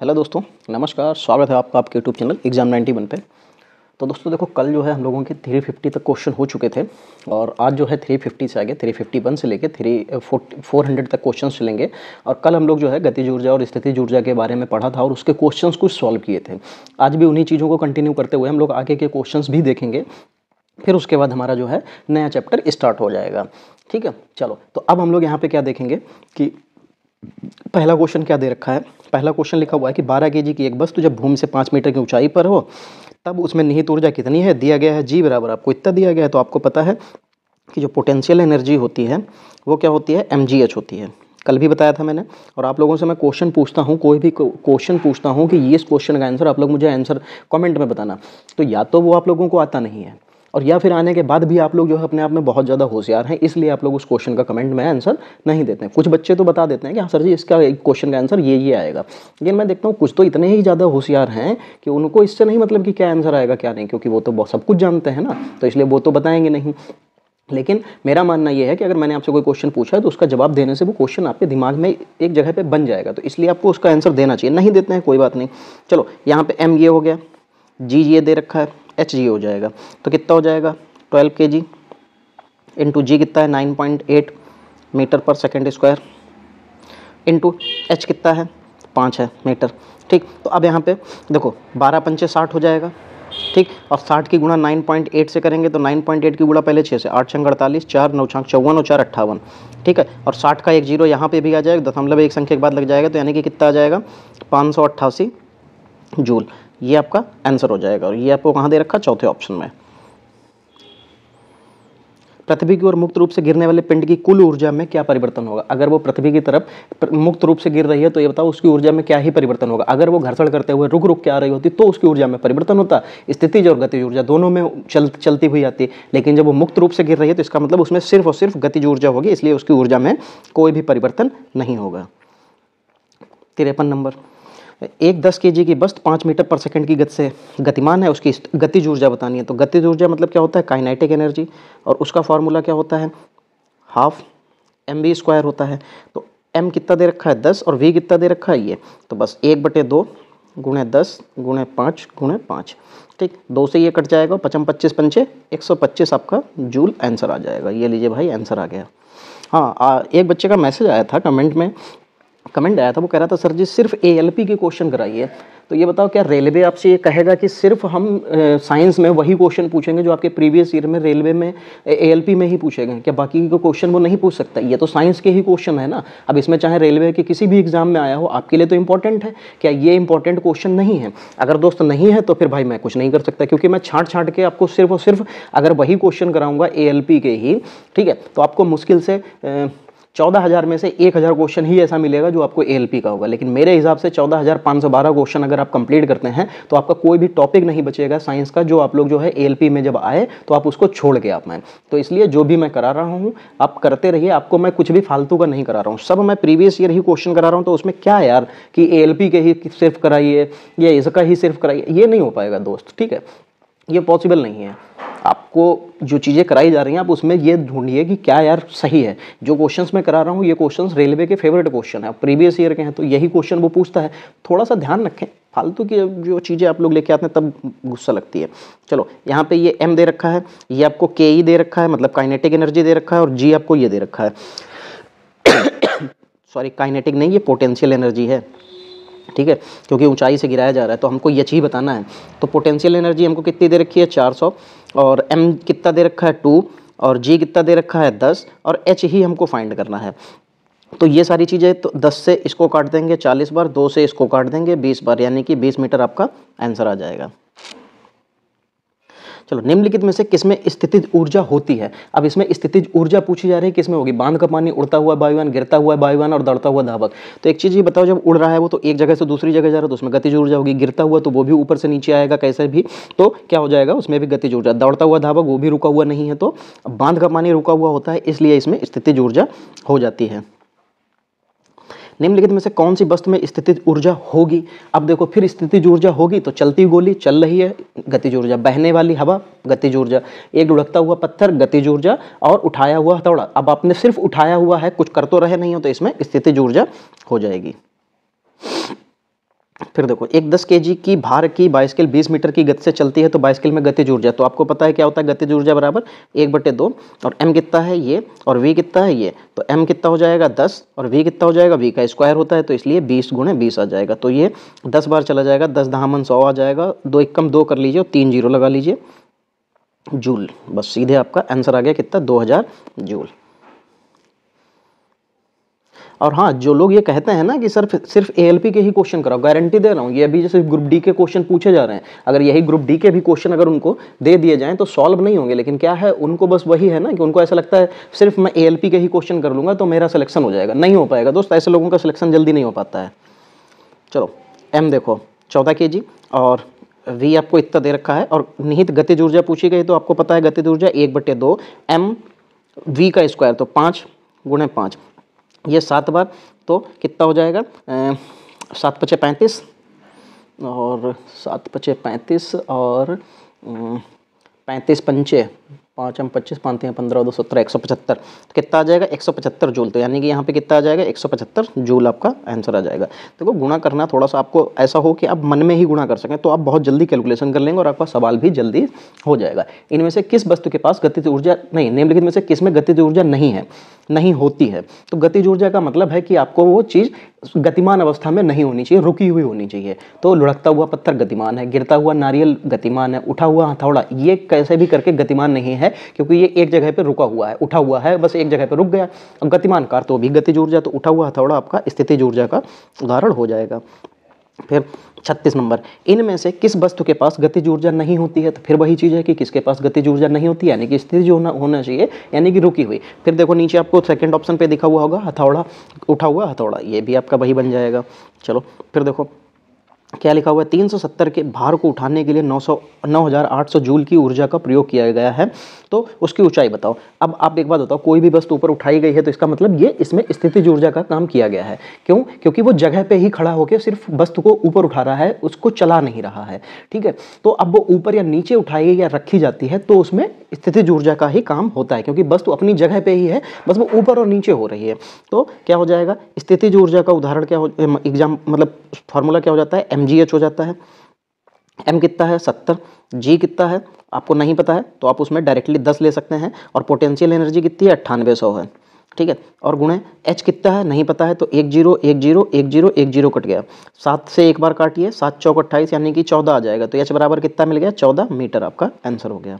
Hello दोस्तों, नमस्कार। स्वागत है आपका आपके यूट्यूब चैनल एग्जाम 91 पे। तो दोस्तों देखो, कल जो है हम लोगों के 350 तक क्वेश्चन हो चुके थे और आज जो है 350 से आगे 351 से लेके 400 तक क्वेश्चन चलेंगे। और कल हम लोग जो है गतिज ऊर्जा और स्थितिज ऊर्जा के बारे में पढ़ा था और उसके क्वेश्चंस कुछ सॉल्व किए थे। आज भी उन्हीं चीज़ों को कंटिन्यू करते हुए हम लोग आगे के क्वेश्चंस भी देखेंगे, फिर उसके बाद हमारा जो है नया चैप्टर स्टार्ट हो जाएगा। ठीक है, चलो तो अब हम लोग यहाँ पे क्या देखेंगे कि पहला क्वेश्चन क्या दे रखा है। पहला क्वेश्चन लिखा हुआ है कि 12 केजी की एक वस्तु जब भूमि से 5 मीटर की ऊंचाई पर हो तब उसमें निहित ऊर्जा कितनी है। दिया गया है जी बराबर आपको इतना दिया गया है। तो आपको पता है कि जो पोटेंशियल एनर्जी होती है वो क्या होती है, mgh होती है। कल भी बताया था मैंने। और आप लोगों से मैं क्वेश्चन पूछता हूँ, कोई भी क्वेश्चन पूछता हूँ कि ये इस क्वेश्चन का आंसर आप लोग मुझे आंसर कमेंट में बताना। तो या तो वो आप लोगों को आता नहीं है और या फिर आने के बाद भी आप लोग जो है अपने आप में बहुत ज़्यादा होशियार हैं, इसलिए आप लोग उस क्वेश्चन का कमेंट में आंसर नहीं देते हैं। कुछ बच्चे तो बता देते हैं कि हाँ सर जी इसका क्वेश्चन का आंसर ये आएगा, लेकिन मैं देखता हूँ कुछ तो इतने ही ज़्यादा होशियार हैं कि उनको इससे नहीं मतलब कि क्या आंसर आएगा क्या नहीं, क्योंकि वो तो सब कुछ जानते हैं ना, तो इसलिए वो तो बताएंगे नहीं। लेकिन मेरा मानना यह है कि अगर मैंने आपसे कोई क्वेश्चन पूछा है तो उसका जवाब देने से वो क्वेश्चन आपके दिमाग में एक जगह पे बन जाएगा, तो इसलिए आपको उसका आंसर देना चाहिए। नहीं देते हैं कोई बात नहीं। चलो यहाँ पे एम ये हो गया, जी ये दे रखा है, एच जी हो जाएगा। तो कितना हो जाएगा 12 kg इंटू जी कितना है 9.8 मीटर पर सेकेंड स्क्वायर इंटू एच कितना है 5 है मीटर। ठीक, तो अब यहाँ पे देखो 12 पंचे 60 हो जाएगा। ठीक, और 60 की गुणा 9.8 से करेंगे तो 9.8 की गुणा पहले 6 से, 8 छंग 48, 4 9 छंग 54 और 4 58। ठीक है, और 60 का एक जीरो यहाँ पे भी आ जाएगा, दशमलव एक संख्या के बाद लग जाएगा, तो यानी कि कितना आ जाएगा 588 जूल। ये आपका आंसर हो जाएगा। और ये आपको कहाँ दे रखा, चौथे ऑप्शन में। पृथ्वी की ओर मुक्त रूप से गिरने वाले पिंड की कुल ऊर्जा में क्या परिवर्तन होगा। अगर वो पृथ्वी की तरफ मुक्त रूप से गिर रही है तो ये बताओ उसकी ऊर्जा में क्या ही परिवर्तन होगा। अगर वो घर्षण करते हुए रुक रुक के आ रही होती तो उसकी ऊर्जा में परिवर्तन होता। स्थितिज और गतिज ऊर्जा दोनों में चलती हुई आती है, लेकिन जब वो मुक्त रूप से गिर रही है तो इसका मतलब उसमें सिर्फ और सिर्फ गतिज ऊर्जा होगी, इसलिए उसकी ऊर्जा में कोई भी परिवर्तन नहीं होगा। 53 नंबर, एक 10 kg की वस्तु 5 मीटर पर सेकंड की गति से गतिमान है, उसकी गतिज ऊर्जा बतानी है। तो गतिज ऊर्जा मतलब क्या होता है, काइनेटिक एनर्जी, और उसका फॉर्मूला क्या होता है, हाफ mv² होता है। तो m कितना दे रखा है 10 और v कितना दे रखा है ये, तो बस 1/2 गुणे 10 गुणे 5 गुणे 5। ठीक, 2 से ये कट जाएगा, 55 25 पंचे 125 आपका जूल आंसर आ जाएगा। ये लीजिए भाई आंसर आ गया। हाँ, एक बच्चे का मैसेज आया था, कमेंट आया था, वो कह रहा था सर जी सिर्फ ALP के क्वेश्चन कराइए। तो ये बताओ क्या रेलवे आपसे ये कहेगा कि सिर्फ हम साइंस में वही क्वेश्चन पूछेंगे जो आपके प्रीवियस ईयर में रेलवे में ALP में ही पूछे गए, क्या बाकी के क्वेश्चन वो नहीं पूछ सकता। ये तो साइंस के ही क्वेश्चन है ना। अब इसमें चाहे रेलवे के किसी भी एग्जाम में आया हो, आपके लिए तो इंपॉर्टेंट है, क्या ये इंपॉर्टेंट क्वेश्चन नहीं है। अगर दोस्त नहीं है तो फिर भाई मैं कुछ नहीं कर सकता, क्योंकि मैं छांट के आपको सिर्फ और सिर्फ अगर वही क्वेश्चन कराऊंगा ALP के ही, ठीक है, तो आपको मुश्किल से 14,000 में से 1,000 क्वेश्चन ही ऐसा मिलेगा जो आपको ALP का होगा। लेकिन मेरे हिसाब से 14,512 क्वेश्चन अगर आप कंप्लीट करते हैं तो आपका कोई भी टॉपिक नहीं बचेगा साइंस का जो आप लोग जो है ALP में जब आए तो आप उसको छोड़ के आप आए। तो इसलिए जो भी मैं करा रहा हूँ आप करते रहिए, आपको मैं कुछ भी फालतू का नहीं करा रहा हूँ, सब मैं प्रीवियस ईयर ही क्वेश्चन करा रहा हूँ। तो उसमें क्या यार कि ALP के ही सिर्फ कराइए या इसका ही सिर्फ कराइए, ये नहीं हो पाएगा दोस्त। ठीक है, ये पॉसिबल नहीं है। आपको जो चीज़ें कराई जा रही हैं आप उसमें ये ढूंढिए कि क्या यार सही है। जो क्वेश्चंस मैं करा रहा हूँ ये क्वेश्चंस रेलवे के फेवरेट क्वेश्चन है, प्रीवियस ईयर के हैं, तो यही क्वेश्चन वो पूछता है। थोड़ा सा ध्यान रखें, फालतू की जो चीज़ें आप लोग लेके आते हैं तब गुस्सा लगती है। चलो यहाँ पे ये M दे रखा है, ये आपको KE दे रखा है, मतलब काइनेटिक एनर्जी दे रखा है, और G आपको ये दे रखा है सॉरी काइनेटिक नहीं, ये पोटेंशियल एनर्जी है। ठीक है, क्योंकि ऊंचाई से गिराया जा रहा है तो हमको ये चीज़ बताना है। तो पोटेंशियल एनर्जी हमको कितनी दे रखी है 400, और M कितना दे रखा है 2, और G कितना दे रखा है 10, और H ही हमको फाइंड करना है। तो ये सारी चीज़ें, तो 10 से इसको काट देंगे 40 बार, 2 से इसको काट देंगे 20 बार, यानी कि 20 मीटर आपका आंसर आ जाएगा। चलो, निम्नलिखित में से किसमें स्थितिज ऊर्जा होती है। अब इसमें स्थितिज ऊर्जा पूछी जा रही है, किसमें होगी, बांध का पानी, उड़ता हुआ वायुयान, गिरता हुआ वायुयान और दौड़ता हुआ धावक। तो एक चीज़ ये बताओ, जब उड़ रहा है वो तो एक जगह से दूसरी जगह जा रहा है तो उसमें गतिज ऊर्जा होगी, गिरता हुआ तो वो भी ऊपर से नीचे आएगा कैसे भी, तो क्या हो जाएगा उसमें भी गतिज ऊर्जा। दौड़ता हुआ धावक वो भी रुका हुआ नहीं है, तो बांध का पानी रुका हुआ होता है, इसलिए इसमें स्थितिज ऊर्जा हो जाती है। निम्नलिखित में से कौन सी वस्तु में स्थितिज ऊर्जा होगी। अब देखो, फिर स्थितिज ऊर्जा होगी तो चलती गोली चल रही है गतिज ऊर्जा, बहने वाली हवा गतिज ऊर्जा, एक लुढ़कता हुआ पत्थर गतिज ऊर्जा, और उठाया हुआ हथौड़ा। अब आपने सिर्फ उठाया हुआ है, कुछ कर तो रहे नहीं हो, तो इसमें स्थितिज ऊर्जा हो जाएगी। फिर देखो, एक 10 केजी की भार की बाइसिकल 20 मीटर की गति से चलती है तो बाइसिकल में गतिज ऊर्जा, तो आपको पता है क्या होता है, गतिज ऊर्जा बराबर 1/2, और m कितना है ये, और v कितना है ये, तो m कितना हो जाएगा 10, और v कितना हो जाएगा, v का स्क्वायर होता है तो इसलिए 20 × 20 आ जाएगा। तो ये 10 बार चला जाएगा, 10 दामन 100 आ जाएगा, 2 एकम 2 कर लीजिए और 3 जीरो लगा लीजिए, जूल। बस सीधे आपका आंसर आ गया कितना, 2000 जूल। और हाँ, जो लोग ये कहते हैं ना कि सर सिर्फ एएलपी के ही क्वेश्चन कराओ, गारंटी दे रहा हूँ ये अभी जैसे ग्रुप डी के क्वेश्चन पूछे जा रहे हैं, अगर यही ग्रुप डी के भी क्वेश्चन अगर उनको दे दिए जाएं तो सॉल्व नहीं होंगे, लेकिन क्या है उनको बस वही है ना कि उनको ऐसा लगता है सिर्फ मैं एएलपी के ही क्वेश्चन कर लूँगा तो मेरा सिलेक्शन हो जाएगा। नहीं हो पाएगा दोस्त, ऐसे लोगों का सिलेक्शन जल्दी नहीं हो पाता है। चलो एम देखो 14 केजी और वी आपको इतना दे रखा है, और निहित गतिज ऊर्जा पूछी गई तो आपको पता है गतिज ऊर्जा 1/2 m v का स्क्वायर, तो 5 × 5 ये 7 बार, तो कितना हो जाएगा 7 × 5 = 35 और 7 × 5 = 35 और 35 पंचे 5 हम 25 5 हैं 15 2 17 175, तो कितना आ जाएगा 175 जूल। तो यानी कि यहाँ पे कितना आ जाएगा 175 जूल आपका आंसर आ जाएगा। देखो गुणा करना थोड़ा सा आपको ऐसा हो कि आप मन में ही गुणा कर सकें, तो आप बहुत जल्दी कैलकुलेशन कर लेंगे और आपका सवाल भी जल्दी हो जाएगा। इनमें से किस वस्तु के पास गतिज ऊर्जा नहीं, निम्नलिखित में से किस में गतिज ऊर्जा नहीं है, नहीं होती है। तो गतिज ऊर्जा का मतलब है कि आपको वो चीज़ गतिमान अवस्था में नहीं होनी चाहिए, रुकी हुई होनी चाहिए। तो लुढ़कता हुआ पत्थर गतिमान है, गिरता हुआ नारियल गतिमान है, उठा हुआ हथौड़ा ये कैसे भी करके गतिमान नहीं है, क्योंकि ये एक जगह पे रुका हुआ है, उठा हुआ है बस एक जगह पे रुक गया। अब गतिमान कार तो भी गतिज ऊर्जा, तो उठा हुआ हथौड़ा आपका स्थितिज ऊर्जा का उदाहरण हो जाएगा। फिर 36 नंबर, इनमें से किस वस्तु के पास गतिज ऊर्जा नहीं होती है, तो फिर वही चीज़ है कि किसके पास गतिज ऊर्जा नहीं होती, यानी कि स्थितिज होना चाहिए, यानी कि रुकी हुई। फिर देखो नीचे आपको सेकंड ऑप्शन पे दिखा हुआ होगा हथौड़ा, उठा हुआ हथौड़ा, ये भी आपका वही बन जाएगा। चलो फिर देखो क्या लिखा हुआ है, 370 के भार को उठाने के लिए 9800 जूल की ऊर्जा का प्रयोग किया गया है, तो उसकी ऊंचाई बताओ। अब आप एक बात बताओ, कोई भी वस्तु ऊपर उठाई गई है तो इसका मतलब ये इसमें स्थितिज ऊर्जा का काम किया गया है। क्यों? क्योंकि वो जगह पे ही खड़ा होकर सिर्फ वस्तु को ऊपर उठा रहा है, उसको चला नहीं रहा है। ठीक है, तो अब वो ऊपर या नीचे उठाई या रखी जाती है तो उसमें स्थितिज ऊर्जा का ही काम होता है, क्योंकि वस्तु अपनी जगह पे ही है, बस वो ऊपर और नीचे हो रही है। तो क्या हो जाएगा, स्थितिज ऊर्जा का उदाहरण क्या हो, एग्जाम मतलब फॉर्मूला क्या हो जाता है, mgh हो जाता है। m कितना है 70, g कितना है आपको नहीं पता है तो आप उसमें डायरेक्टली 10 ले सकते हैं, और पोटेंशियल एनर्जी कितनी है 9800 है। ठीक है, और गुणे h कितना है नहीं पता है तो 1 0 1 0 1 0 1 0 कट गया, 7 से एक बार काटिए, 7 चौक 28 यानी कि 14 आ जाएगा, तो h बराबर कितना मिल गया 14 मीटर आपका आंसर हो गया।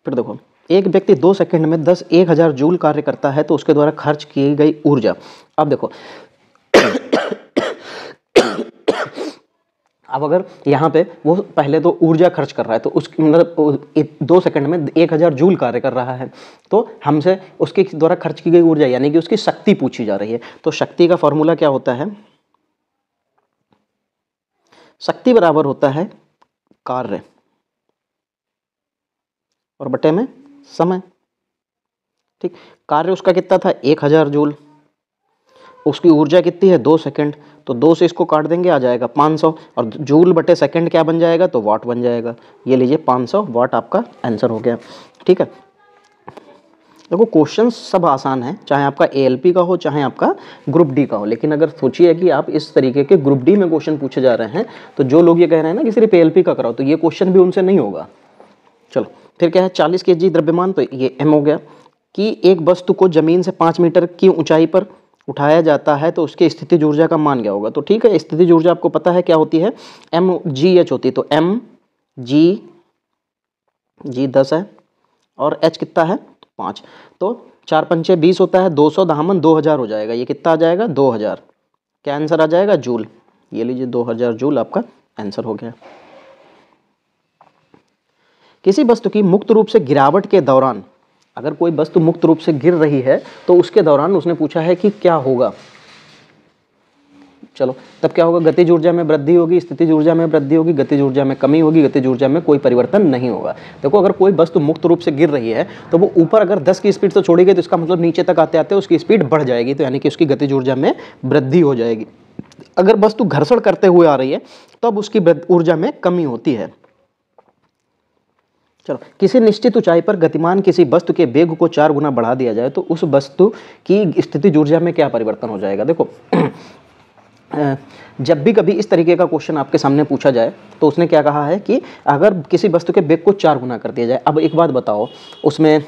फिर देखो एक व्यक्ति 2 सेकंड में 10,000 जूल कार्य करता है तो उसके द्वारा खर्च की गई ऊर्जा। अब देखो अब अगर यहाँ पे वो पहले तो ऊर्जा खर्च कर रहा है तो उसकी मतलब 2 सेकंड में 1000 जूल कार्य कर रहा है, तो हमसे उसके द्वारा खर्च की गई ऊर्जा यानी कि उसकी शक्ति पूछी जा रही है। तो शक्ति का फॉर्मूला क्या होता है, शक्ति बराबर होता है कार्य और बटे में समय। ठीक, कार्य उसका कितना था 1000 जूल, उसकी ऊर्जा कितनी है 2 सेकंड, तो 2 से इसको काट देंगे आ जाएगा 500, और जूल बटे सेकंड क्या बन जाएगा तो वाट बन जाएगा। ये लीजिए 500 वाट आपका आंसर हो गया। ठीक है, देखो क्वेश्चन सब आसान है, चाहे आपका एएलपी का हो चाहे आपका ग्रुप डी का हो, लेकिन अगर सोचिए कि आप इस तरीके के ग्रुप डी में क्वेश्चन पूछे जा रहे हैं तो जो लोग ये कह रहे हैं ना कि सिर्फ एएलपी का कराओ, तो ये क्वेश्चन भी उनसे नहीं होगा। चलो फिर क्या है 40 kg द्रव्यमान, तो ये m हो गया कि एक वस्तु को जमीन से 5 मीटर की ऊंचाई पर उठाया जाता है तो उसकी स्थितिज ऊर्जा का मान क्या होगा। तो ठीक है, स्थितिज ऊर्जा आपको पता है क्या होती है, mgh होती है, तो mg 10 है और h कितना है 5, तो 4 पंचे 20 होता है, 200 दामन 2000 हो जाएगा, ये कितना आ जाएगा 2000, क्या आंसर आ जाएगा जूल। ये लीजिए 2000 जूल आपका आंसर हो गया। किसी वस्तु की मुक्त रूप से गिरावट के दौरान, अगर कोई वस्तु मुक्त रूप से गिर रही है तो उसके दौरान उसने पूछा है कि क्या होगा। चलो तब क्या होगा, गतिज ऊर्जा में वृद्धि होगी, स्थितिज ऊर्जा में वृद्धि होगी, गतिज ऊर्जा में कमी होगी, गतिज ऊर्जा में कोई परिवर्तन नहीं होगा। देखो अगर कोई वस्तु मुक्त रूप से गिर रही है तो वो ऊपर अगर 10 की स्पीड से छोड़ी गई तो इसका मतलब नीचे तक आते आते उसकी स्पीड बढ़ जाएगी, तो यानी कि उसकी गतिज ऊर्जा में वृद्धि हो जाएगी। अगर वस्तु घर्षण करते हुए आ रही है तब तो उसकी ऊर्जा में कमी होती है। चलो किसी निश्चित ऊंचाई पर गतिमान किसी वस्तु के वेग को 4 गुना बढ़ा दिया जाए तो उस वस्तु की स्थितिज ऊर्जा में क्या परिवर्तन हो जाएगा। देखो जब भी कभी इस तरीके का क्वेश्चन आपके सामने पूछा जाए तो उसने क्या कहा है कि अगर किसी वस्तु के वेग को 4 गुना कर दिया जाए। अब एक बात बताओ, उसमें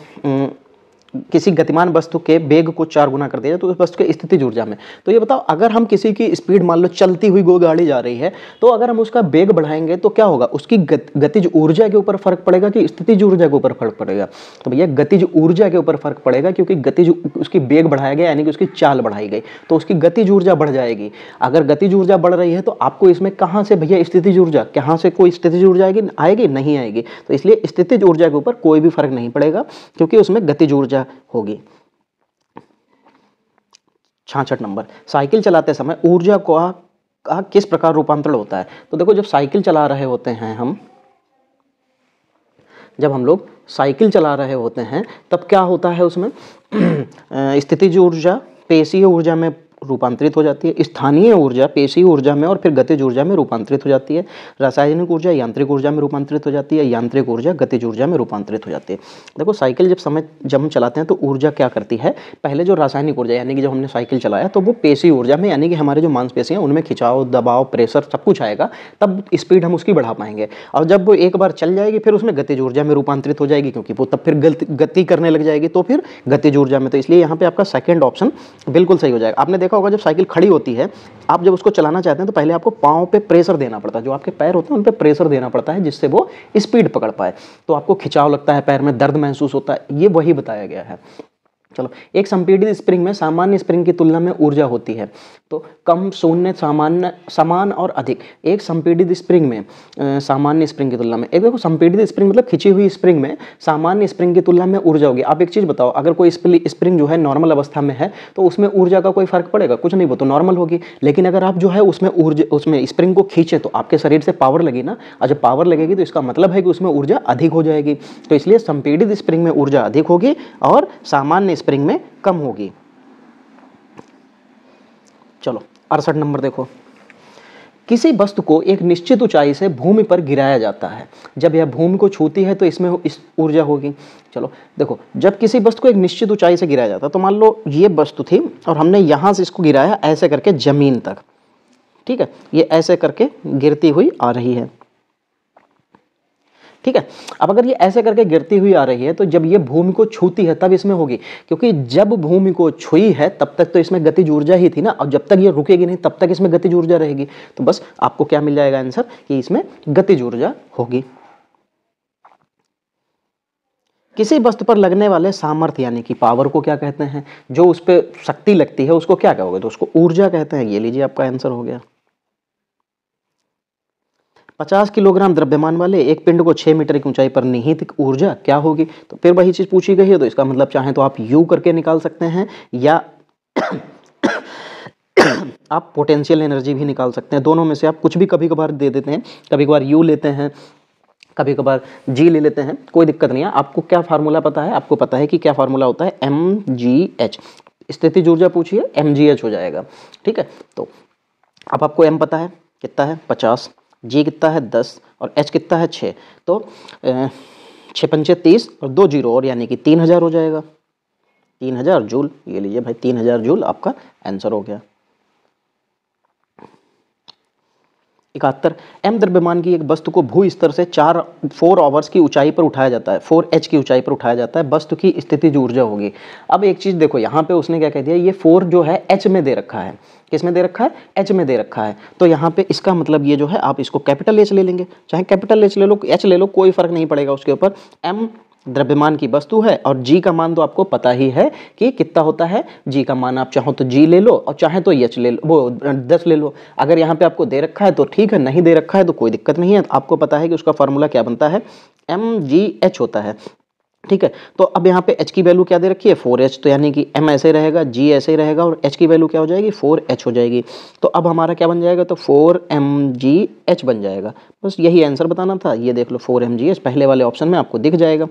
किसी गतिमान वस्तु के वेग को 4 गुना कर दिया जाए तो उस वस्तु की स्थितिज ऊर्जा में, तो ये बताओ अगर हम किसी की स्पीड मान लो चलती हुई कोई गाड़ी जा रही है, तो अगर हम उसका वेग बढ़ाएंगे तो क्या होगा, उसकी गतिज ऊर्जा के ऊपर फर्क पड़ेगा कि स्थितिज ऊर्जा के ऊपर फर्क पड़ेगा? तो भैया गतिज ऊर्जा के ऊपर फर्क पड़ेगा, क्योंकि गतिज उसकी वेग बढ़ाया गया यानी कि उसकी चाल बढ़ाई गई, तो उसकी गतिज ऊर्जा बढ़ जाएगी। अगर गतिज ऊर्जा बढ़ रही है तो आपको इसमें कहाँ से भैया स्थितिज ऊर्जा, कहाँ से कोई स्थितिज ऊर्जा आएगी? नहीं आएगी। तो इसलिए स्थितिज ऊर्जा के ऊपर कोई भी फर्क नहीं पड़ेगा, क्योंकि उसमें गतिज ऊर्जा होगी। 66 नंबर, साइकिल चलाते समय ऊर्जा का किस प्रकार रूपांतरण होता है? तो देखो, जब साइकिल चला रहे होते हैं जब हम लोग साइकिल चला रहे होते हैं तब क्या होता है उसमें स्थितिज ऊर्जा पेशीय ऊर्जा में रूपांतरित हो जाती है, स्थानीय ऊर्जा पेशीय ऊर्जा में और फिर गतिज ऊर्जा में रूपांतरित हो जाती है, रासायनिक ऊर्जा यांत्रिक ऊर्जा में रूपांतरित हो जाती है, यांत्रिक ऊर्जा गतिज ऊर्जा में रूपांतरित हो जाती है। देखो, साइकिल जब हम चलाते हैं तो ऊर्जा क्या करती है, पहले जो रासायनिक ऊर्जा यानी कि जब हमने साइकिल चलाया तो वो पेशीय ऊर्जा में यानी कि हमारे जो मांसपेशियां उनमें खिंचाव, दबाव, प्रेशर सब कुछ आएगा, तब स्पीड हम उसकी बढ़ा पाएंगे। और जब वो एक बार चल जाएगी फिर उसमें गतिज ऊर्जा में रूपांतरित हो जाएगी, क्योंकि वो तब फिर गति करने लग जाएगी, तो फिर गतिज ऊर्जा में। तो इसलिए यहाँ पे आपका सेकंड ऑप्शन बिल्कुल सही हो जाएगा। आपने देखा होगा जब साइकिल खड़ी होती है, आप जब उसको चलाना चाहते हैं तो पहले आपको पाँव पे प्रेशर देना पड़ता है, जो आपके पैर होते हैं उन पे प्रेशर देना पड़ता है जिससे वो स्पीड पकड़ पाए, तो आपको खिंचाव लगता है, पैर में दर्द महसूस होता है, ये वही बताया गया है। चलो, एक संपीड़ित स्प्रिंग में सामान्य स्प्रिंग की तुलना में ऊर्जा होती है, तो कम, शून्य, सामान्य, समान और अधिक। एक संपीड़ित स्प्रिंग में सामान्य स्प्रिंग की तुलना में, एक देखो संपीड़ित स्प्रिंग मतलब खिंची हुई स्प्रिंग में सामान्य स्प्रिंग की तुलना में ऊर्जा होगी। आप एक चीज़ बताओ, अगर कोई स्प्रिंग जो है नॉर्मल अवस्था में है तो उसमें ऊर्जा का कोई फर्क पड़ेगा? कुछ नहीं, वो तो नॉर्मल होगी। लेकिन अगर आप जो है उसमें स्प्रिंग को खींचे तो आपके शरीर से पावर लगी ना, और जब पावर लगेगी तो इसका मतलब है कि उसमें ऊर्जा अधिक हो जाएगी। तो इसलिए संपीड़ित स्प्रिंग में ऊर्जा अधिक होगी और सामान्य स्प्रिंग में कम होगी। चलो, 68 नंबर देखो, किसी वस्तु को एक निश्चित ऊंचाई से भूमि पर गिराया जाता है, जब यह भूमि को छूती है तो इसमें इस ऊर्जा होगी। चलो देखो, जब किसी वस्तु को एक निश्चित ऊंचाई से गिराया जाता है, तो मान लो ये वस्तु थी और हमने यहां से इसको गिराया ऐसे करके जमीन तक, ठीक है, ये ऐसे करके गिरती हुई आ रही है, ठीक है। अब अगर ये ऐसे करके गिरती हुई आ रही है तो जब ये भूमि को छूती है तब इसमें होगी, क्योंकि जब भूमि को छुई है तब तक तो इसमें गतिज ऊर्जा ही थी ना, और जब तक ये रुकेगी नहीं तब तक इसमें गतिज ऊर्जा रहेगी। तो बस आपको क्या मिल जाएगा आंसर, कि इसमें गतिज ऊर्जा होगी। किसी वस्तु पर लगने वाले सामर्थ्य यानी कि पावर को क्या कहते हैं? जो उस पर शक्ति लगती है उसको क्या कहोगे? तो उसको ऊर्जा कहते हैं। ये लीजिए, आपका आंसर हो गया। 50 किलोग्राम द्रव्यमान वाले एक पिंड को 6 मीटर की ऊंचाई पर निहित ऊर्जा क्या होगी? तो फिर वही चीज पूछी गई है, तो इसका मतलब चाहे तो आप यू करके निकाल सकते हैं, या आप पोटेंशियल एनर्जी भी निकाल सकते हैं। दोनों में से आप कुछ भी कभी कभार दे देते हैं, कभी कभार यू लेते हैं, कभी कभार जी ले लेते हैं, कोई दिक्कत नहीं है। आपको क्या फार्मूला पता है? आपको पता है कि क्या फार्मूला होता है, mgh। स्थितिज ऊर्जा पूछिए, mgh हो जाएगा, ठीक है। तो अब आपको m पता है, कितना है 50, जी कितना है 10 और h कितना है 6, तो 6 पंचे 30 और 2 जीरो और यानी कि 3000 हो जाएगा, 3000 जूल। ये लीजिए भाई, 3000 जूल आपका आंसर हो गया। 71, m द्रव्यमान की एक वस्तु को भू स्तर से 4 आवर्स की ऊंचाई पर उठाया जाता है, 4h की ऊंचाई पर उठाया जाता है, वस्तु की स्थितिज ऊर्जा होगी। अब एक चीज देखो, यहाँ पे उसने क्या कह दिया, ये 4 जो है h में दे रखा है। किस में दे रखा है? h में दे रखा है। तो यहाँ पे इसका मतलब ये जो है, आप इसको कैपिटल H ले लेंगे, चाहे कैपिटल H ले लो, H ले लो, कोई फर्क नहीं पड़ेगा उसके ऊपर। m द्रव्यमान की वस्तु है और g का मान तो आपको पता ही है कि कितना होता है। g का मान आप चाहो तो g ले लो और चाहे तो h ले लो, वो 10 ले लो। अगर यहाँ पे आपको दे रखा है तो ठीक है, नहीं दे रखा है तो कोई दिक्कत नहीं है। आपको पता है कि उसका फॉर्मूला क्या बनता है, mgh होता है, ठीक है। तो अब यहाँ पे h की वैल्यू क्या दे रखी है, 4h, तो यानी कि m ऐसे रहेगा, g ऐसे ही रहेगा और h की वैल्यू क्या हो जाएगी, 4h हो जाएगी। तो अब हमारा क्या बन जाएगा, तो 4mgh बन जाएगा। बस यही आंसर बताना था। ये देख लो, 4mgh पहले वाले ऑप्शन में आपको दिख जाएगा।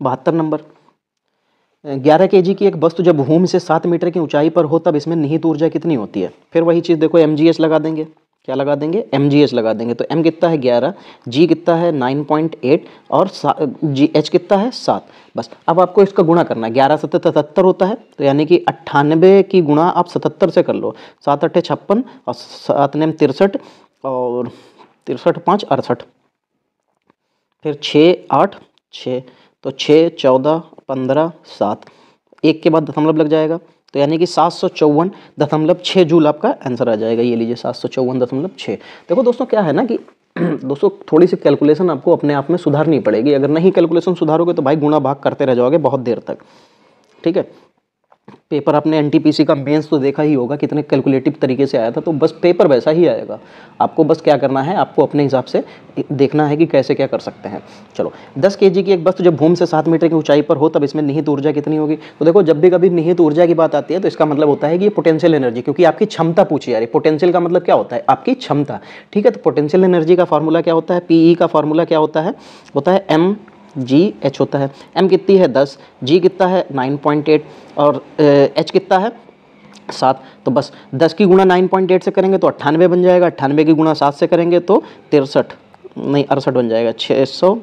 72 नंबर, 11 kg की एक वस्तु जब भूमि से 7 मीटर की ऊंचाई पर हो तब इसमें निहित ऊर्जा कितनी होती है? फिर वही चीज़ देखो, mgh लगा देंगे, क्या लगा देंगे, mgh लगा देंगे। तो m कितना है 11, g कितना है 9.8 और h कितना है 7। बस अब आपको इसका गुणा करना है। 11 7 77 होता है, तो यानी कि 98 की गुणा आप 77 से कर लो। 7 8 56 और 7 9 63 और 63 5 68, फिर 6 8 6, तो 6 14 15 7, एक के बाद दशमलव लग जाएगा, तो यानी कि 754.6 जूल आपका आंसर आ जाएगा। ये लीजिए 754.6। देखो दोस्तों क्या है ना कि दोस्तों थोड़ी सी कैलकुलेशन आपको अपने आप में सुधारनी पड़ेगी। अगर नहीं कैलकुलेशन सुधारोगे तो भाई गुणा भाग करते रह जाओगे बहुत देर तक, ठीक है। पेपर आपने एनटीपीसी का मेंस तो देखा ही होगा कितने कैलकुलेटिव तरीके से आया था, तो बस पेपर वैसा ही आएगा। आपको बस क्या करना है, आपको अपने हिसाब से देखना है कि कैसे क्या कर सकते हैं। चलो 10 केजी की एक वस्तु जब भूमि से 7 मीटर की ऊंचाई पर हो तब इसमें निहित ऊर्जा कितनी होगी। तो देखो जब भी कभी निहित ऊर्जा की बात आती है तो इसका मतलब होता है कि ये पोटेंशियल एनर्जी, क्योंकि आपकी क्षमता पूछी जा रही है। पोटेंशियल का मतलब क्या होता है, आपकी क्षमता, ठीक है। तो पोटेंशियल एनर्जी का फॉर्मूला क्या होता है, पीई का फॉर्मूला क्या होता है एम जी एच होता है। एम कितनी है 10, जी कितना है 9.8 और एच कितना है 7। तो बस 10 की गुणा 9.8 से करेंगे तो 98 बन जाएगा, 98 की गुणा 7 से करेंगे तो 63 नहीं 68 बन जाएगा। 600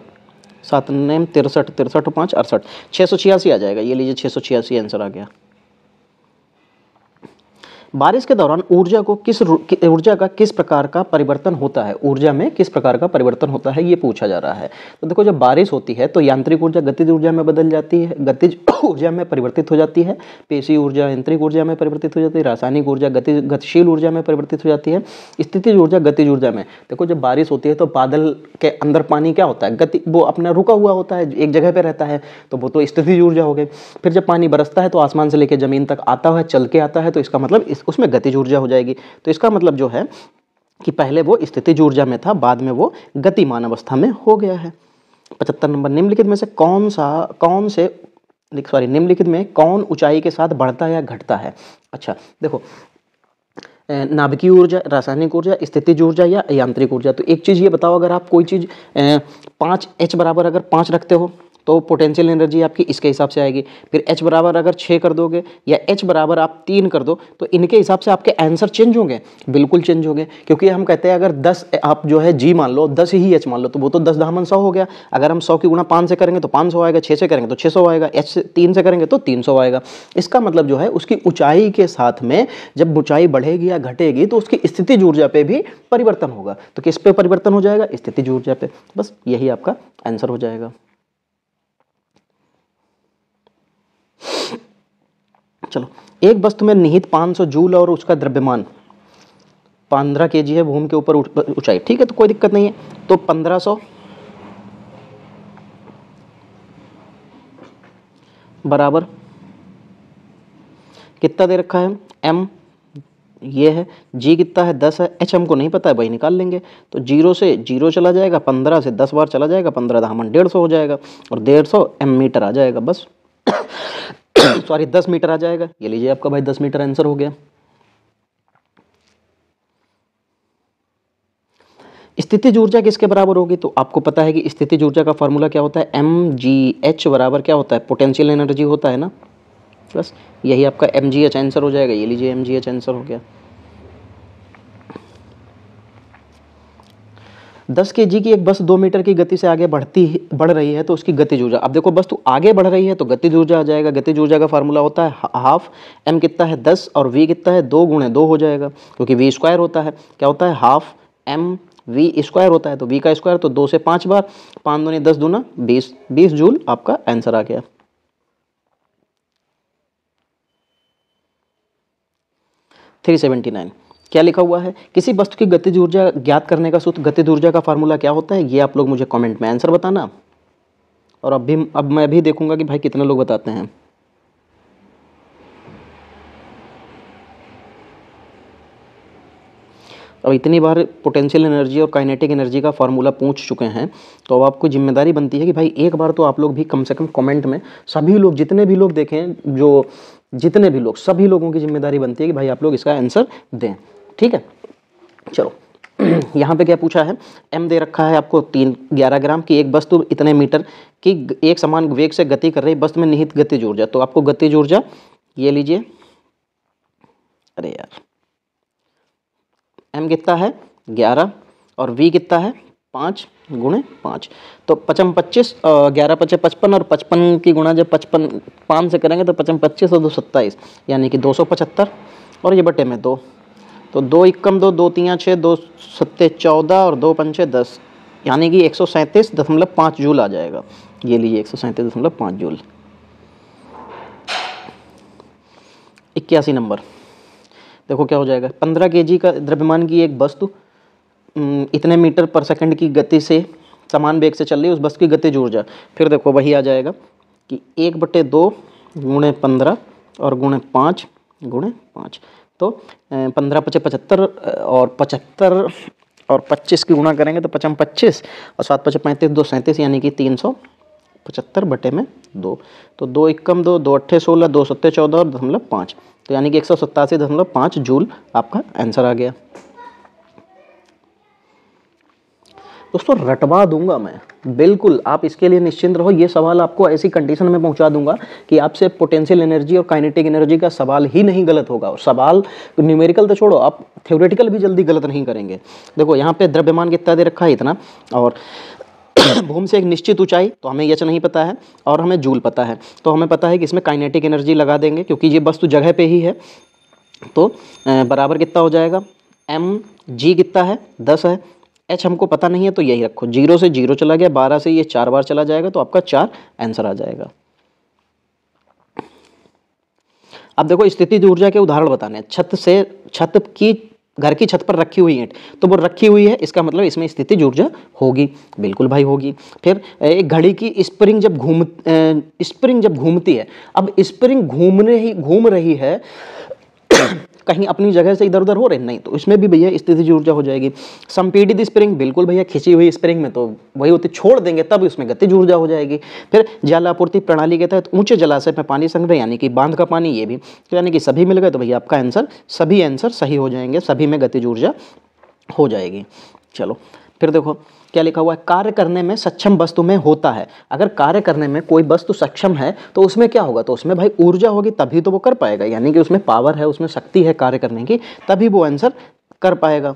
7 9 63 63 5 68 686 आ जाएगा। ये लीजिए 686 आंसर आ गया। बारिश के दौरान ऊर्जा का किस प्रकार का परिवर्तन होता है, ऊर्जा में किस प्रकार का परिवर्तन होता है ये पूछा जा रहा है। तो देखो जब बारिश होती है तो यांत्रिक ऊर्जा गतिज ऊर्जा में बदल जाती है, गतिज ऊर्जा में परिवर्तित हो जाती है, पेशीय ऊर्जा यांत्रिक ऊर्जा में परिवर्तित हो जाती है, रासायनिक ऊर्जा गतिशील ऊर्जा में परिवर्तित हो जाती है, स्थितिज ऊर्जा गतिज ऊर्जा में। देखो जब बारिश होती है तो बादल के अंदर पानी क्या होता है, गति, वो अपना रुका हुआ होता है, एक जगह पे रहता है, तो वो तो स्थितिज ऊर्जा हो गई। फिर जब पानी बरसता है तो आसमान से लेकर जमीन तक आता है, चल के आता है, तो इसका मतलब उसमें गतिज ऊर्जा हो जाएगी। तो इसका मतलब जो है कि पहले वो स्थितिज ऊर्जा में था, बाद में वो गतिमान अवस्था में हो गया है। 75 नंबर, निम्नलिखित में से निम्नलिखित में कौन ऊंचाई के साथ बढ़ता है या घटता है। अच्छा देखो नाभिकीय ऊर्जा, रासायनिक ऊर्जा, स्थितिज ऊर्जा या यांत्रिक ऊर्जा। तो एक चीज़ ये बताओ, अगर आप कोई चीज़ 5 H बराबर अगर 5 रखते हो तो पोटेंशियल एनर्जी आपकी इसके हिसाब से आएगी। फिर H बराबर अगर 6 कर दोगे या H बराबर आप 3 कर दो तो इनके हिसाब से आपके आंसर चेंज होंगे, बिल्कुल चेंज होंगे। क्योंकि हम कहते हैं अगर 10 आप जो है G मान लो, 10 ही H मान लो, तो वो तो 10 दामन 100 हो गया। अगर हम 100 की गुणा 5 से करेंगे तो 500 आएगा, 6 से करेंगे तो 600 आएगा, H से 3 से करेंगे तो 300 आएगा। इसका मतलब जो है उसकी ऊंचाई के साथ में जब ऊंचाई बढ़ेगी या घटेगी तो उसकी स्थितिज ऊर्जा पे भी परिवर्तन होगा। तो किस पे परिवर्तन हो जाएगा, स्थितिज ऊर्जा पे। बस यही आपका आंसर हो जाएगा। चलो एक वस्तु में निहित 500 जूल और उसका द्रव्यमान 15 केजी है भूमि के ऊपर ऊंचाई, ठीक है, तो कोई दिक्कत नहीं है। तो 1500 बराबर कितना दे रखा है, m ये है, g कितना है 10 है, h हमको नहीं पता है भाई निकाल लेंगे। तो 0 से 0 चला जाएगा, 15 से 10 बार चला जाएगा, 15 दामन 150 हो जाएगा और 150 m मीटर आ जाएगा। बस सॉरी 10 मीटर आ जाएगा। ये लीजिए आपका भाई 10 मीटर आंसर हो गया। स्थितिज ऊर्जा किसके बराबर होगी, तो आपको पता है कि स्थितिज ऊर्जा का फॉर्मूला क्या होता है, mgh बराबर क्या होता है, पोटेंशियल एनर्जी होता है ना। बस यही आपका mgh आंसर हो जाएगा। ये लीजिए mgh आंसर हो गया। 10 केजी की एक बस 2 मीटर की गति से आगे बढ़ रही है तो उसकी गतिज ऊर्जा। अब देखो बस तो आगे बढ़ रही है तो गतिज ऊर्जा आ जाएगा। गतिज ऊर्जा का फार्मूला होता है हाफ m कितना है 10 और v कितना है 2 गुणे 2 हो जाएगा, क्योंकि v स्क्वायर होता है। क्या होता है, हाफ m v स्क्वायर होता है, तो v का स्क्वायर तो 2 से 5 बार, 5 दूनी 10 दूना 20, 20 जूल आपका आंसर आ गया। थ्री 79 क्या लिखा हुआ है, किसी वस्तु की गतिज ऊर्जा ज्ञात करने का सूत्र, गतिज ऊर्जा का फार्मूला क्या होता है, ये आप लोग मुझे कमेंट में आंसर बताना। और अब मैं भी देखूंगा कि भाई कितने लोग बताते हैं। अब इतनी बार पोटेंशियल एनर्जी और काइनेटिक एनर्जी का फार्मूला पूछ चुके हैं तो अब आपको जिम्मेदारी बनती है कि भाई एक बार तो आप लोग भी कम से कम कमेंट में, सभी लोग जितने भी लोग देखें, जो जितने भी लोग, सभी लोगों की जिम्मेदारी बनती है कि भाई आप लोग इसका आंसर दें, ठीक है। चलो यहाँ पे क्या पूछा है, m दे रखा है आपको 11 ग्राम की एक वस्तु इतने मीटर की एक समान वेग से गति कर रही वस्तु में निहित गतिज ऊर्जा। तो आपको गतिज ऊर्जा ये लीजिए, अरे यार m कितना है 11 और v कितना है 5 गुणे 5, तो 55 25, 11 5 55 और 55 की गुणा जब 55 5 से करेंगे तो 55 25 और 2 27, यानी कि 275 और ये बटे में 2, तो 2 एकम 2, 2 3 6, 2 7 14 और 2 5 10, यानी कि 137.5 जूल आ जाएगा। ये लीजिए 137.5 जूल। 81 नंबर, देखो क्या हो जाएगा। 15 kg का द्रव्यमान की एक वस्तु इतने मीटर पर सेकंड की गति से समान वेग से चल रही है, उस वस्तु की गतिज ऊर्जा, फिर देखो वही आ जाएगा कि 1/2 गुणे 15 और गुणे 5 गुणे 5, तो 15 5 75 और 75 और 25 की गुणा करेंगे तो 55 25 और 7 5 35 2 37, यानी कि 375 बटे में 2, तो 2 एकम 2, 2 8 16, 2 7 14 और 0.5, तो यानी कि 187.5 जूल आपका आंसर आ गया। दोस्तों रटवा दूंगा मैं, बिल्कुल आप इसके लिए निश्चिंत रहो। ये सवाल आपको ऐसी कंडीशन में पहुंचा दूंगा कि आपसे पोटेंशियल एनर्जी और काइनेटिक एनर्जी का सवाल ही नहीं गलत होगा, और सवाल न्यूमेरिकल तो छोड़ो, आप थ्योरेटिकल भी जल्दी गलत नहीं करेंगे। देखो यहाँ पे द्रव्यमान कितना दे रखा है इतना, और भूमि से एक निश्चित ऊंचाई, तो हमें एच नहीं पता है और हमें जूल पता है, तो हमें पता है कि इसमें काइनेटिक एनर्जी लगा देंगे क्योंकि ये वस्तु जगह पे ही है, तो बराबर कितना हो जाएगा, एम जी कितना है 10 है, एच हमको पता नहीं है तो यही रखो, 0 से 0 चला गया, 12 से ये 4 बार चला जाएगा, तो आपका 4 आंसर आ जाएगा। अब देखो स्थितिज ऊर्जा के उदाहरण बताने, छत की घर की छत पर रखी हुई ईंट, तो वो रखी हुई है, इसका मतलब इसमें स्थितिज ऊर्जा होगी, बिल्कुल भाई होगी। फिर एक घड़ी की स्प्रिंग जब घूमती है, अब स्प्रिंग घूम रही है कहीं अपनी जगह से इधर उधर हो रहे नहीं, तो इसमें भी भैया स्थितिज ऊर्जा हो जाएगी। संपीड़ित स्प्रिंग, बिल्कुल भैया खिंची हुई स्प्रिंग में तो वही होती, छोड़ देंगे तब उसमें गतिज ऊर्जा हो जाएगी। फिर जल आपूर्ति प्रणाली के तहत ऊंचे जलाशय में पानी संग्रह, यानी कि बांध का पानी, ये भी, तो यानी कि सभी मिल गए, तो भैया आपका आंसर, सभी आंसर सही हो जाएंगे, सभी में गतिज ऊर्जा हो जाएगी। चलो फिर देखो क्या लिखा हुआ है, कार्य करने में सक्षम वस्तु में होता है। अगर कार्य करने में कोई वस्तु सक्षम है तो उसमें क्या होगा, तो उसमें भाई ऊर्जा होगी, तभी तो वो कर पाएगा, यानी कि उसमें पावर है, उसमें शक्ति है कार्य करने की, तभी वो आंसर कर पाएगा।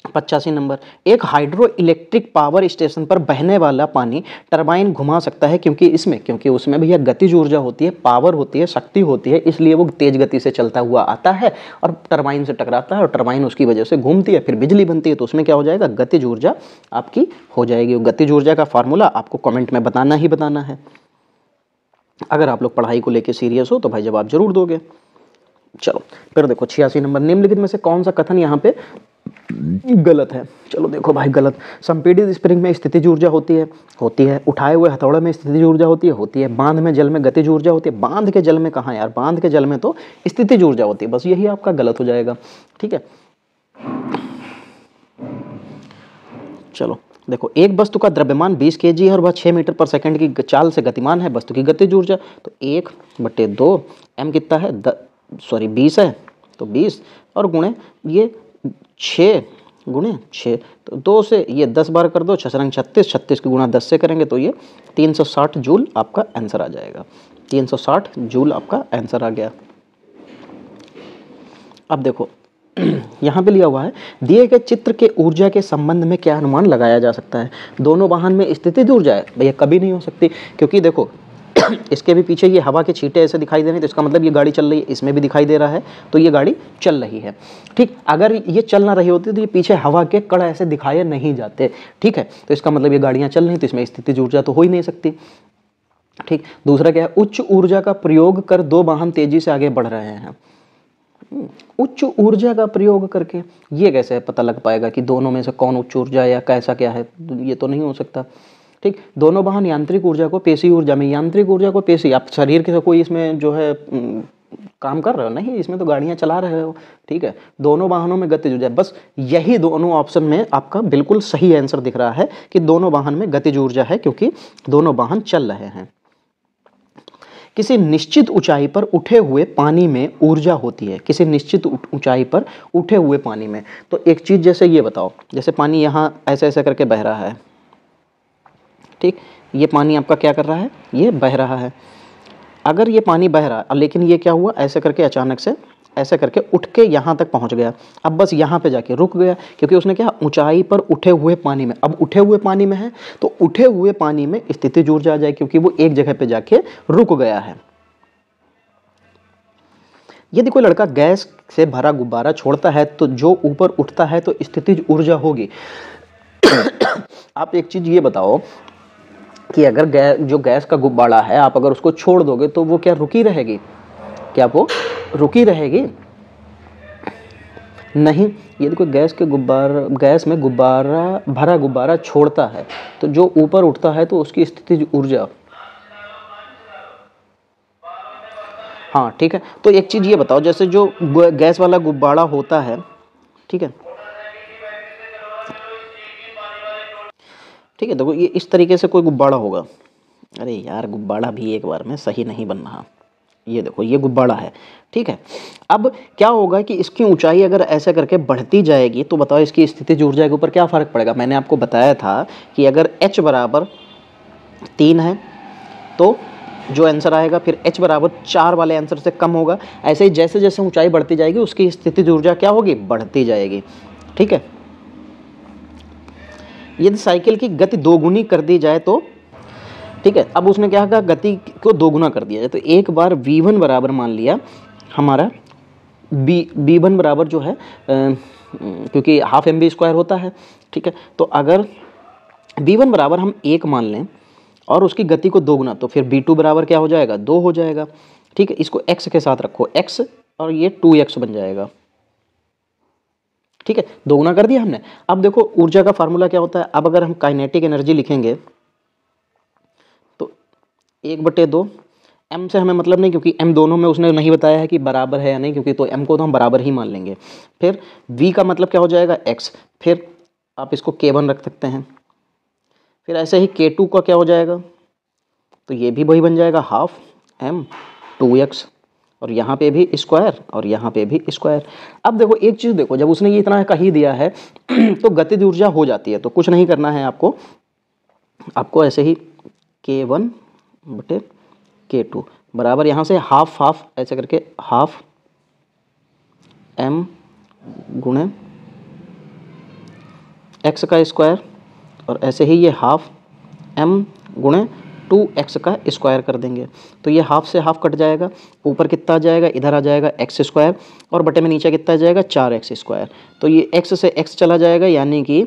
85 नंबर, एक हाइड्रो इलेक्ट्रिक पावर स्टेशन पर बहने वाला पानी टरबाइन घुमा सकता है, क्योंकि उसमें भैया गतिज ऊर्जा होती है, पावर होती है, शक्ति होती है, इसलिए वो तेज गति से चलता हुआ आता है और टरबाइन से टकराता है और टरबाइन उसकी वजह से घूमती है, फिर बिजली बनती है, तो उसमें क्या हो जाएगा, गतिज ऊर्जा आपकी हो जाएगी। गतिज ऊर्जा का फार्मूला आपको कमेंट में बताना ही बताना है। अगर आप लोग पढ़ाई को लेकर सीरियस हो तो भाई जवाब जरूर दोगे। चलो फिर देखो 86 नंबर, निम्नलिखित में से कौन सा कथन यहाँ पे गलत है। चलो देखो भाई गलत, संपीड़ित स्प्रिंग में स्थितिज ऊर्जा होती है, उठाए हुए हथौड़े में स्थितिज ऊर्जा होती है, बांध में जल में गतिज ऊर्जा होती है, बांध के जल में कहाँ यार, बांध के जल में तो स्थितिज ऊर्जा होती है, बस यही आपका गलत हो जाएगा। ठीक है, चलो देखो, एक वस्तु का द्रव्यमान 20 kg है और वह 6 मीटर पर सेकंड की चाल से गतिमान है, वस्तु की गतिज ऊर्जा, तो 1/2 m कितना है 20 है, तो 20 और गुणे ये 6 गुणे 6, तो 2 से ये 10 बार कर दो, 6 रंग 36, 36 की गुणा 10 से करेंगे तो ये 360 जूल आपका आंसर आ जाएगा। 360 जूल आपका आंसर आ गया। अब देखो यहाँ पे लिया हुआ है, दिए गए चित्र के ऊर्जा के संबंध में क्या अनुमान लगाया जा सकता है। दोनों वाहन में स्थितिज ऊर्जा है, भैया कभी नहीं हो सकती, क्योंकि देखो इसके भी पीछे ये हवा के छींटे ऐसे दिखाई दे रहे हैं, तो इसका मतलब ये गाड़ी चल रही है, इसमें भी दिखाई दे रहा है, तो ये गाड़ी चल रही है। ठीक, अगर ये चल ना रही होती तो ये पीछे हवा के कण ऐसे दिखाए नहीं जाते। ठीक है, तो इसका मतलब ये गाड़ियाँ चल रही, तो इसमें स्थितिज ऊर्जा तो हो ही नहीं सकती। ठीक, दूसरा क्या है, उच्च ऊर्जा का प्रयोग कर 2 वाहन तेजी से आगे बढ़ रहे हैं। उच्च ऊर्जा का प्रयोग करके ये कैसे पता लग पाएगा कि दोनों में से कौन उच्च ऊर्जा या कैसा क्या है, ये तो नहीं हो सकता। ठीक, दोनों वाहन यांत्रिक ऊर्जा को पेशी ऊर्जा में, यांत्रिक ऊर्जा को पेशी, आप शरीर के कोई इसमें जो है काम कर रहे हो नहीं, इसमें तो गाड़ियां चला रहे हो। ठीक है, दोनों वाहनों में गतिज ऊर्जा, बस यही दोनों ऑप्शन में आपका बिल्कुल सही आंसर दिख रहा है कि दोनों वाहन में गतिज ऊर्जा है, क्योंकि दोनों वाहन चल रहे हैं। किसी निश्चित ऊंचाई पर उठे हुए पानी में ऊर्जा होती है, किसी निश्चित ऊंचाई पर उठे हुए पानी में, तो एक चीज जैसे ये बताओ, जैसे पानी यहाँ ऐसे ऐसे करके बह रहा है, ठीक, ये पानी आपका क्या कर रहा है, ये बह रहा है। अगर ये पानी बह रहा है लेकिन ये क्या हुआ, ऐसे करके अचानक से ऐसे करके उठ के यहाँ तक पहुँच गया। अब बस यहाँ पे जाके रुक गया, क्योंकि उसने क्या, ऊंचाई पर उठे हुए पानी में, अब उठे हुए पानी में है तो उठे हुए पानी में स्थितिज ऊर्जा आ जाए, क्योंकि वो एक जगह पे जाके रुक गया है। यदि कोई लड़का गैस से भरा गुब्बारा छोड़ता है तो जो ऊपर उठता है तो स्थितिज ऊर्जा होगी। आप एक चीज ये बताओ कि अगर जो गैस का गुब्बारा है, आप अगर उसको छोड़ दोगे तो वो क्या रुकी रहेगी? क्या वो रुकी रहेगी? नहीं। यदि कोई गैस में भरा गुब्बारा छोड़ता है तो जो ऊपर उठता है तो उसकी स्थितिज ऊर्जा, हाँ ठीक है। तो एक चीज ये बताओ, जैसे जो गैस वाला गुब्बारा होता है, ठीक है, ठीक है, देखो ये इस तरीके से कोई गुब्बारा होगा। अरे यार, गुब्बारा भी एक बार में सही नहीं बन रहा। ये देखो, ये गुब्बारा है, ठीक है। अब क्या होगा कि इसकी ऊंचाई अगर ऐसे करके बढ़ती जाएगी तो बताओ इसकी स्थितिज ऊर्जा के ऊपर क्या फर्क पड़ेगा? मैंने आपको बताया था कि अगर h बराबर 3 है तो जो आंसर आएगा फिर h बराबर 4 वाले आंसर से कम होगा। ऐसे ही जैसे जैसे ऊंचाई बढ़ती जाएगी उसकी स्थितिज ऊर्जा क्या होगी? बढ़ती जाएगी, ठीक है। यदि साइकिल की गति दोगुनी कर दी जाए तो, ठीक है, अब उसने क्या कहा, गति को दोगुना कर दिया जाए। तो एक बार v1 बराबर मान लिया हमारा v1 बराबर जो है क्योंकि हाफ mv² होता है, ठीक है। तो अगर v1 बराबर हम 1 मान लें और उसकी गति को दोगुना, तो फिर v2 बराबर क्या हो जाएगा? 2 हो जाएगा, ठीक है। इसको x के साथ रखो, x, और ये 2x बन जाएगा, ठीक है। दोगुना कर दिया हमने। अब देखो ऊर्जा का फार्मूला क्या होता है। अब अगर हम काइनेटिक एनर्जी लिखेंगे तो 1/2, m से हमें मतलब नहीं, क्योंकि m दोनों में उसने नहीं बताया है कि बराबर है या नहीं, क्योंकि तो m को तो हम बराबर ही मान लेंगे। फिर v का मतलब क्या हो जाएगा? x, फिर आप इसको k1 रख सकते हैं। फिर ऐसे ही k2 का क्या हो जाएगा? तो ये भी वही बन जाएगा, हाफ m 2x, और यहाँ पे भी स्क्वायर और यहाँ पे भी स्क्वायर। अब देखो एक चीज़ देखो, जब उसने ये इतना कह ही दिया है तो गतिज ऊर्जा हो जाती है। तो कुछ नहीं करना है आपको ऐसे ही k1/k2 बराबर यहाँ से हाफ हाफ ऐसे करके हाफ m गुणे x का स्क्वायर, और ऐसे ही ये हाफ m गुणे 2x का स्क्वायर कर देंगे। तो ये हाफ से हाफ कट जाएगा, ऊपर कितना आ जाएगा? इधर आ जाएगा x², और बटे में नीचे कितना आ जाएगा? 4x²। तो ये x से x चला जाएगा, यानी कि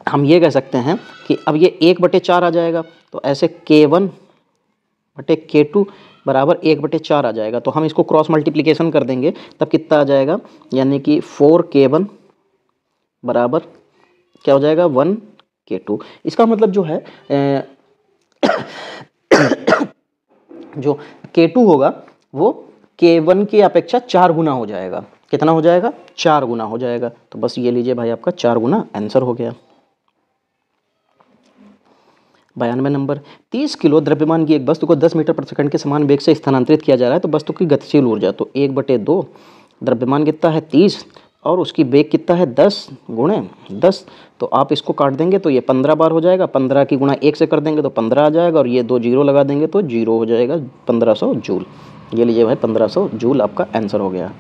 हम ये कह सकते हैं कि अब ये 1/4 आ जाएगा। तो ऐसे k1/k2 बराबर 1/4 आ जाएगा। तो हम इसको क्रॉस मल्टीप्लिकेशन कर देंगे, तब कितना आ जाएगा? यानी कि 4k1 बराबर क्या हो जाएगा? 1k2। इसका मतलब जो है जो k2 होगा वो k1 की अपेक्षा 4 गुना हो जाएगा। कितना हो जाएगा? 4 गुना हो जाएगा। तो बस ये लीजिए भाई, आपका 4 गुना आंसर हो गया। 92 नंबर, 30 किलो द्रव्यमान की एक वस्तु को 10 मीटर प्रति सेकंड के समान वेग से स्थानांतरित किया जा रहा है। तो वस्तु की गतिशील ऊर्जा, तो 1/2, द्रव्यमान कितना है? 30, और उसकी वेग कितना है? 10 गुणे 10। तो आप इसको काट देंगे तो ये 15 बार हो जाएगा। 15 की गुणा 1 से कर देंगे तो 15 आ जाएगा, और ये 2 जीरो लगा देंगे तो 0 हो जाएगा, 1500 जूल। ये लीजिए भाई, 1500 जूल आपका आंसर हो गया।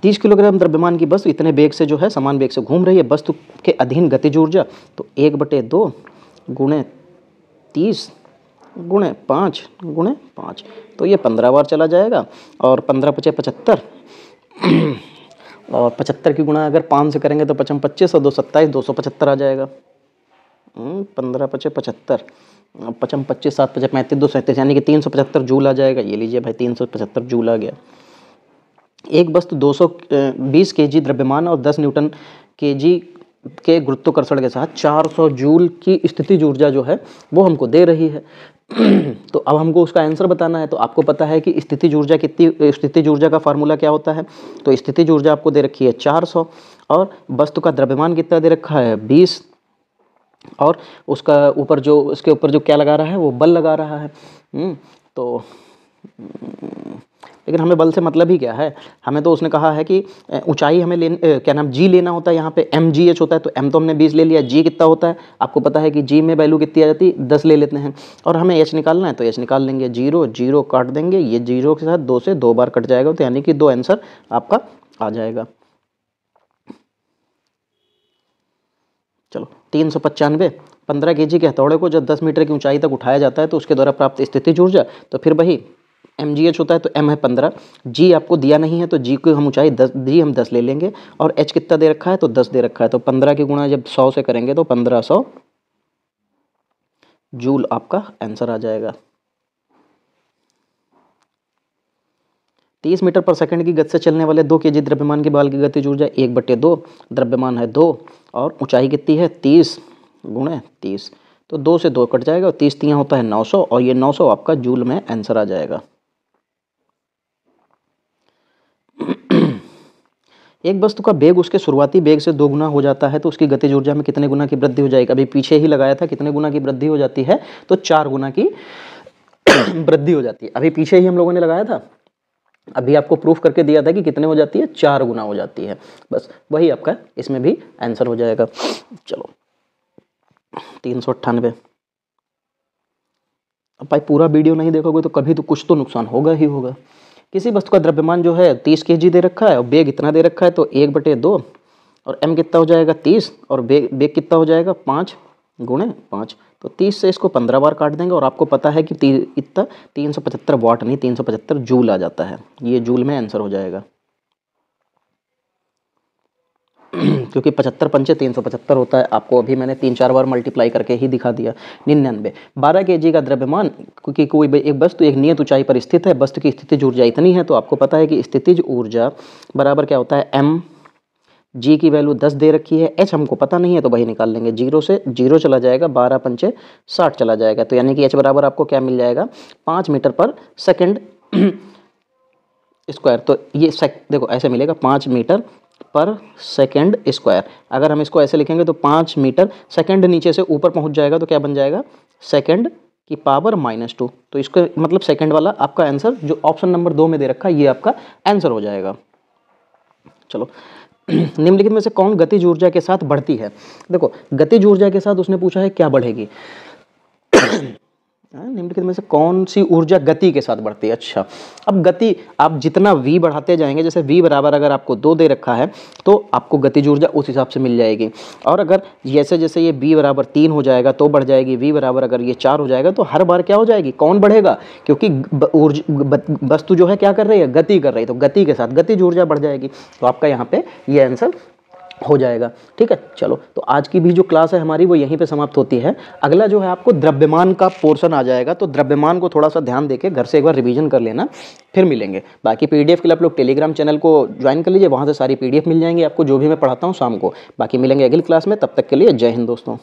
30 किलोग्राम द्रव्यमान की वस्तु इतने वेग से जो है समान वेग से घूम रही है। वस्तु के अधीन गतिज ऊर्जा, तो 1/2 गुणे 30 गुणे 5 गुणे 5, तो ये 15 बार चला जाएगा। और 15 × 5 = 75, और 75 की गुणा अगर 5 से करेंगे तो 5 × 25 और 2 × 27, 275 आ जाएगा। 15 × 5 = 75, 5 × 25, 7 × 5 = 35, 2 × 37, यानी कि 375 जूल आ जाएगा। ये लीजिए भाई, 375 जूल आ गया। एक वस्तु 220 kg द्रव्यमान और 10 न्यूटन kg के गुरुत्वाकर्षण के साथ 400 जूल की स्थितिज ऊर्जा जो है वो हमको दे रही है। तो अब हमको उसका आंसर बताना है। तो आपको पता है कि स्थितिज ऊर्जा स्थितिज ऊर्जा का फार्मूला क्या होता है। तो स्थितिज ऊर्जा आपको दे रखी है 400, और वस्तु का द्रव्यमान कितना दे रखा है? 20, और उसका ऊपर जो उसके ऊपर जो क्या लगा रहा है वो बल लगा रहा है। तो लेकिन हमें बल से मतलब ही क्या है, हमें तो उसने कहा है कि ऊंचाई हमें क्या नाम जी लेना होता है, यहाँ पे mgh होता है, तो m तो हमने 20 ले लिया, g कितना होता है आपको पता है कि g में वैल्यू कितनी आ जाती है 10 ले लेते हैं, और हमें h निकालना है तो h निकाल लेंगे, 0 0 काट देंगे, ये 0 के साथ 2 से 2 बार कट जाएगा, तो यानी कि 2 आंसर आपका आ जाएगा। चलो 395, 15 kg के हथौड़े को जब 10 मीटर की ऊंचाई तक उठाया जाता है तो उसके द्वारा प्राप्त स्थितिज ऊर्जा, तो फिर वही mgh होता है, तो m है 15, g आपको दिया नहीं है तो g को हम ऊंचाई 10, g हम 10 ले लेंगे, और h कितना दे रखा है तो 10 दे रखा है, तो 15 की गुणा जब 100 से करेंगे तो 1500 जूल आपका आंसर आ जाएगा। 30 मीटर पर सेकंड की गति से चलने वाले 2 kg द्रव्यमान के बाल की गतिज ऊर्जा 1/2, द्रव्यमान है 2 और ऊंचाई कितनी है 30 गुणे 30, तो 2 से 2 कट जाएगा, और 30 तियां होता है 900, और ये 900 आपका जूल में आंसर आ जाएगा। एक वस्तु का वेग उसके शुरुआती वेग से 2 गुना हो जाता है तो उसकी गतिज ऊर्जा में कितने गुना की वृद्धि हो जाएगी। अभी पीछे ही लगाया था, कितने गुना की वृद्धि हो जाती है, तो 4 गुना की वृद्धि हो जाती है। अभी पीछे ही हम लोगों ने लगाया था, अभी आपको प्रूफ करके दिया था कि कितने हो जाती है, 4 गुना हो जाती है, बस वही आपका इसमें भी आंसर हो जाएगा। चलो 398। अब भाई पूरा वीडियो नहीं देखोगे तो कभी तो कुछ तो नुकसान होगा ही होगा। किसी वस्तु का द्रव्यमान जो है 30 kg दे रखा है और वेग इतना दे रखा है, तो 1/2, और m कितना हो जाएगा 30, और वेग कितना हो जाएगा 5 गुणे 5, तो 30 से इसको 15 बार काट देंगे, और आपको पता है कि इतना 375 वाट नहीं 375 जूल आ जाता है, ये जूल में आंसर हो जाएगा। क्योंकि 75 पंचे 375 होता है, आपको अभी मैंने 3-4 बार मल्टीप्लाई करके ही दिखा दिया। 99, 12 kg का द्रव्यमान, क्योंकि कोई एक वस्तु एक नियत ऊंचाई पर स्थित है, वस्तु की स्थितिज ऊर्जा इतनी है, तो आपको पता है कि स्थितिज ऊर्जा बराबर क्या होता है m, g की वैल्यू 10 दे रखी है, h हमको पता नहीं है तो वही निकाल लेंगे, 0 से 0 चला जाएगा, 12 पंचे 60 चला जाएगा, तो यानी कि h बराबर आपको क्या मिल जाएगा 5 मीटर पर सेकेंड स्क्वायर। तो ये देखो ऐसे मिलेगा 5 मीटर पर सेकेंड स्क्वायर। अगर हम इसको ऐसे लिखेंगे तो 5 मीटर सेकेंड नीचे से ऊपर पहुंच जाएगा, तो क्या बन जाएगा सेकेंड की पावर -2, तो इसको मतलब सेकेंड वाला आपका आंसर जो ऑप्शन नंबर 2 में दे रखा है ये आपका आंसर हो जाएगा। चलो निम्नलिखित में से कौन गतिज ऊर्जा के साथ बढ़ती है। देखो गतिज ऊर्जा के साथ उसने पूछा है क्या बढ़ेगी, निम्नलिखित में से कौन सी ऊर्जा गति के साथ बढ़ती है। अच्छा, अब गति आप जितना v बढ़ाते जाएंगे, जैसे v बराबर अगर आपको 2 दे रखा है तो आपको गतिज ऊर्जा उस हिसाब से मिल जाएगी, और अगर जैसे जैसे ये v बराबर 3 हो जाएगा तो बढ़ जाएगी, v बराबर अगर ये 4 हो जाएगा तो हर बार क्या हो जाएगी, कौन बढ़ेगा, क्योंकि वस्तु जो है क्या कर रही है, गति कर रही है, तो गति के साथ गतिज ऊर्जा बढ़ जाएगी, तो आपका यहाँ पे ये आंसर हो जाएगा। ठीक है, चलो तो आज की भी जो क्लास है हमारी वो यहीं पे समाप्त होती है। अगला जो है आपको द्रव्यमान का पोर्शन आ जाएगा, तो द्रव्यमान को थोड़ा सा ध्यान देके घर से एक बार रिवीजन कर लेना, फिर मिलेंगे। बाकी पीडीएफ के लिए आप लोग टेलीग्राम चैनल को ज्वाइन कर लीजिए, वहाँ से सारी पीडीएफ मिल जाएंगी आपको जो भी मैं पढ़ाता हूँ शाम को। बाकी मिलेंगे अगली क्लास में, तब तक के लिए जय हिंद दोस्तों।